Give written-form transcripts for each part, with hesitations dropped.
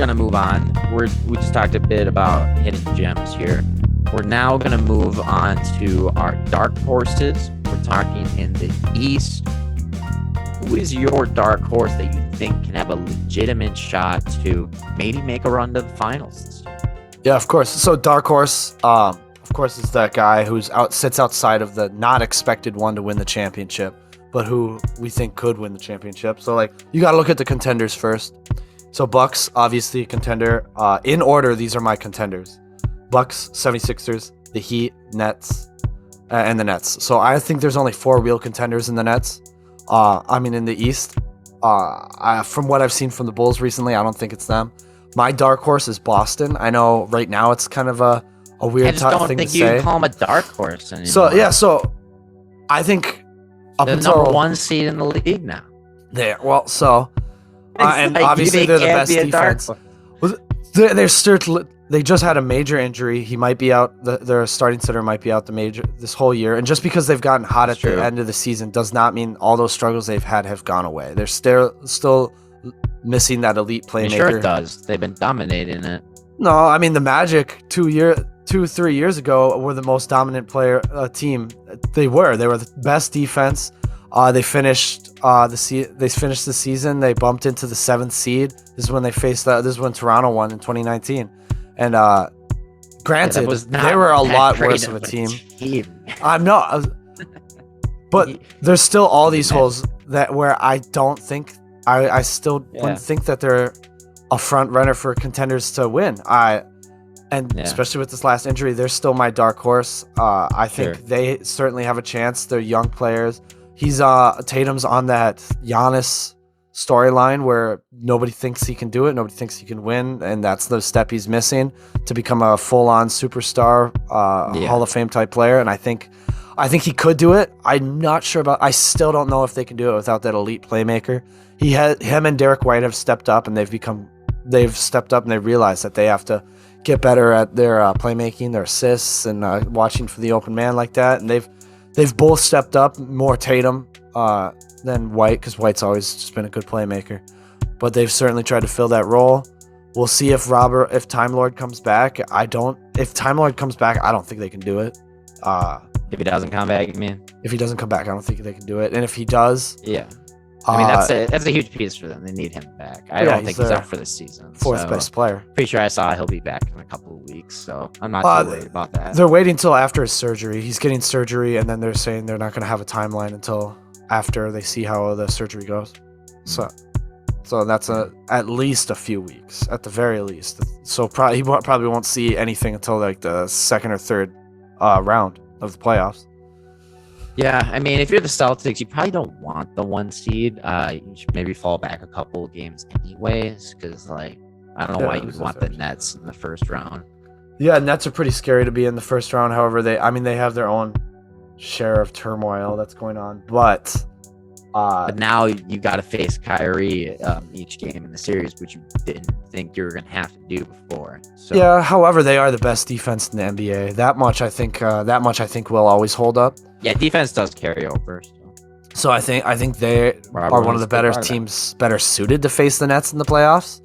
gonna move on. We just talked a bit about hidden gems here. We're now gonna move on to our dark horses. We're talking in the East. Who is your dark horse that you think can have a legitimate shot to maybe make a run to the finals this year? Yeah, of course. So dark horse, of course, is that guy who's sits outside of the not expected one to win the championship, but who we think could win the championship. So like you got to look at the contenders first. So Bucks, obviously a contender. In order, these are my contenders: Bucks, 76ers, the Heat, Nets, and the Nets. So I think there's only 4 real contenders in the Nets. In the East. From what I've seen from the Bulls recently, I don't think it's them. My dark horse is Boston. I know right now it's kind of a weird thing to say. I just don't think you can call them a dark horse anymore. So I think they're the number 1 seed in the league now. And like obviously they're the best defense. They just had a major injury. He might be out. Their starting center might be out this whole year. And just because they've gotten hot at the end of the season does not mean all those struggles they've had have gone away. They're still missing that elite playmaker. Sure it does. They've been dominating it. No, I mean the Magic 3 years ago were the most dominant team. They were the best defense. They finished the season. They bumped into the 7th seed. This is when they faced This is when Toronto won in 2019. And granted, they were a lot worse of a team. I'm not, but there's still all these holes where I don't think I still wouldn't think that they're a front runner for contenders to win. Especially with this last injury, they're still my dark horse. I think they certainly have a chance. They're young players. Tatum's on that Giannis storyline where nobody thinks he can do it, nobody thinks he can win, and that's the step he's missing to become a full-on superstar, Hall of Fame type player. And I think he could do it. I'm not sure about. I still don't know if they can do it without that elite playmaker. Him and Derek White have stepped up, and they've stepped up, and they realize that they have to get better at their playmaking, their assists, and watching for the open man like that. And they've both stepped up. More Tatum than White, because White's always just been a good playmaker. But they've certainly tried to fill that role. We'll see if Time Lord comes back. If Time Lord comes back, I don't think they can do it. If he doesn't come back, you mean? If he doesn't come back, I don't think they can do it. And if he does, I mean that's a huge piece for them. They need him back. I don't think he's out for this season. Fourth best player. Pretty sure I saw he'll be back in a couple of weeks, so I'm not too worried about that. They're waiting until after his surgery. He's getting surgery, and then they're saying they're not going to have a timeline until after they see how the surgery goes. So that's at least a few weeks, at the very least. So he probably won't see anything until like the second or third round of the playoffs. Yeah, I mean, if you're the Celtics, you probably don't want the 1 seed. You should maybe fall back a couple of games anyways, because I don't know why you would want the Nets in the first round. Yeah, Nets are pretty scary to be in the first round. However, they have their own share of turmoil that's going on. But now you got to face Kyrie each game in the series, which you didn't think you were going to have to do before. So. Yeah, however, they are the best defense in the NBA. That much I think will always hold up. Yeah, defense does carry over. So I think they are one of the better teams, better suited to face the Nets in the playoffs.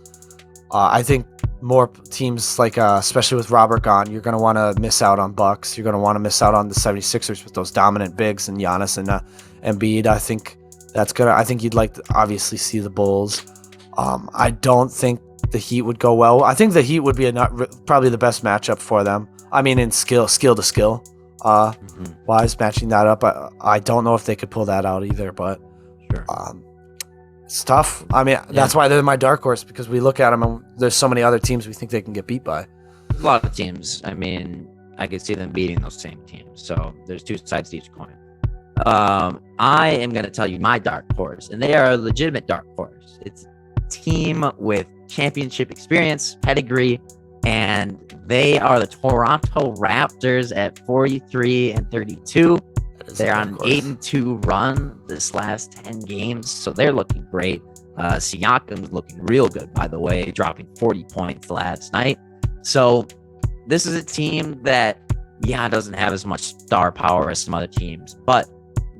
I think more teams, especially with Robert gone, you're going to want to miss out on Bucks. You're going to want to miss out on the 76ers with those dominant bigs and Giannis and Embiid. I think you'd like to obviously see the Bulls. I don't think the Heat would go well. I think the Heat would be probably the best matchup for them. I mean, in skill to skill. Wise matching that up. I don't know if they could pull that out either, but it's tough. I mean, that's why they're my dark horse, because we look at them and there's so many other teams we think they can get beat by. A lot of teams. I mean, I could see them beating those same teams. So there's 2 sides to each coin. I am going to tell you my dark horse, and they are a legitimate dark horse. It's a team with championship experience, pedigree, and they are the Toronto Raptors at 43-32. They're on an 8-2 run this last 10 games, so they're looking great. Siakam's looking real good, by the way, dropping 40 points last night. So this is a team that, doesn't have as much star power as some other teams, but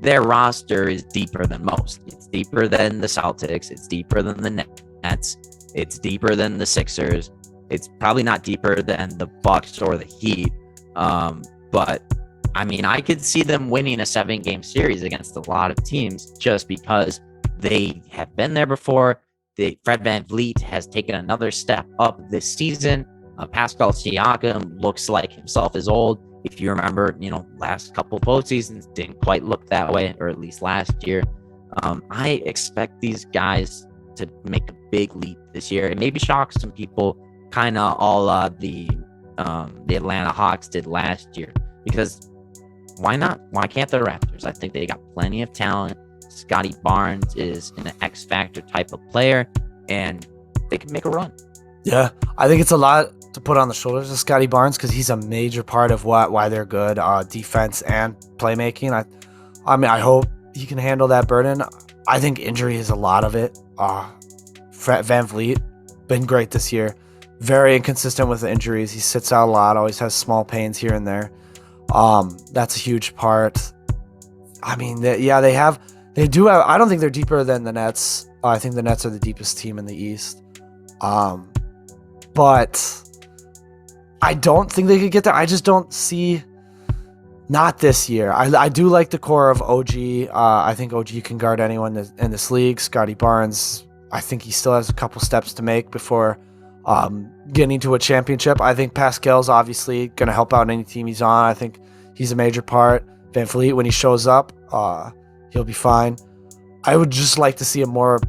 their roster is deeper than most. It's deeper than the Celtics. It's deeper than the Nets. It's deeper than the Sixers. It's probably not deeper than the Bucks or the Heat. But I mean, I could see them winning a 7-game series against a lot of teams just because they have been there before. Fred VanVleet has taken another step up this season. Pascal Siakam looks like himself is old. If you remember, last couple postseasons didn't quite look that way, or at least last year. I expect these guys to make a big leap this year and maybe shock some people, kind of all the Atlanta Hawks did last year. Because why not? Why can't the Raptors? I think they got plenty of talent. Scotty Barnes is an X Factor type of player, and they can make a run. Yeah, I think it's a lot to put on the shoulders of Scotty Barnes because he's a major part of why they're good, defense and playmaking. I mean, I hope he can handle that burden. I think injury is a lot of it. VanVleet been great this year, very inconsistent with the injuries. He sits out a lot, always has small pains here and there. That's a huge part. I mean, they do have. I don't think they're deeper than the Nets. I think the Nets are the deepest team in the East. But I don't think they could get there. I just don't see. Not this year. I do like the core of OG. I think OG can guard anyone in this league. Scotty Barnes, I think he still has a couple steps to make before getting to a championship. I think Pascal's obviously going to help out any team he's on. I think he's a major part. VanVleet, when he shows up, he'll be fine. I would just like to see a more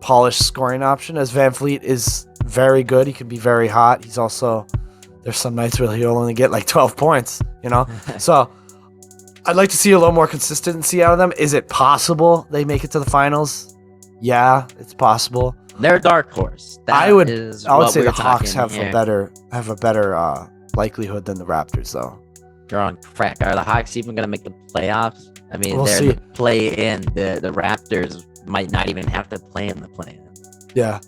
polished scoring option, as VanVleet is very good. He can be very hot. He's also, there's some nights where he'll only get like 12 points, So I'd like to see a little more consistency out of them. Is it possible they make it to the finals? Yeah, it's possible. They're a dark horse. I would say the Hawks have a better likelihood than the Raptors, though. You're on crack. Are the Hawks even going to make the playoffs? I mean, We'll they're see. in the play-in. The Raptors might not even have to play in the play-in. Yeah.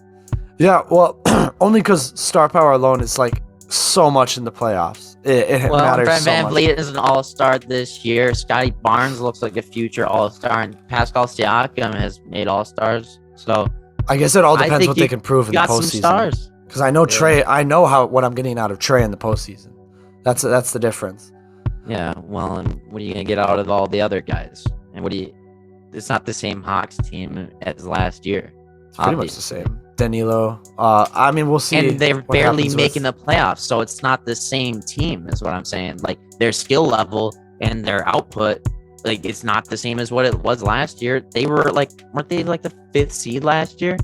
Well, only because star power alone is like so much in the playoffs. It matters Fred so much. VanVleet is an all-star this year. Scotty Barnes looks like a future all-star, and Pascal Siakam has made all-stars. So I guess it all I depends think what you they can prove in the got some postseason. stars. Because I know Trey. I know what I'm getting out of Trey in the postseason. That's the difference. Yeah, well, and what are you gonna get out of all the other guys? And it's not the same Hawks team as last year. It's pretty much the same. Danilo. I mean, we'll see. And they're what barely happens making with- the playoffs, so it's not the same team, is what I'm saying. Like, their skill level and their output, like, it's not the same as what it was last year. They were weren't they like the 5th seed last year?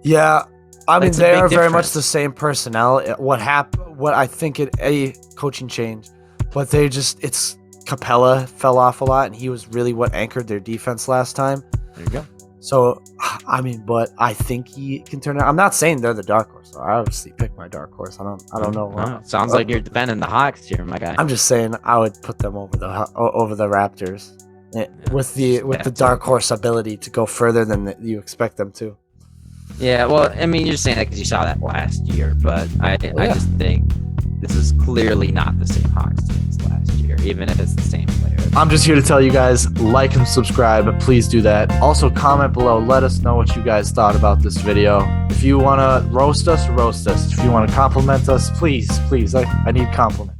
Yeah, I mean, That's a they big are very much difference. the same personnel. What happened? What I think a coaching change, but it's Capella fell off a lot, and he was really what anchored their defense last time. There you go. So, I mean, but I think he can turn it. I'm not saying they're the dark horse. So I obviously pick my dark horse. I don't know. Well, sounds like you're defending the Hawks here, my guy. I'm just saying I would put them over the Raptors with the dark horse ability to go further than you expect them to. Yeah, well, I mean, you're saying that because you saw that last year, but I just think this is clearly not the same Hawks team as last year, even if it's the same player. I'm just here to tell you guys, like and subscribe, but please do that. Also, comment below. Let us know what you guys thought about this video. If you want to roast us, roast us. If you want to compliment us, please, I need compliments.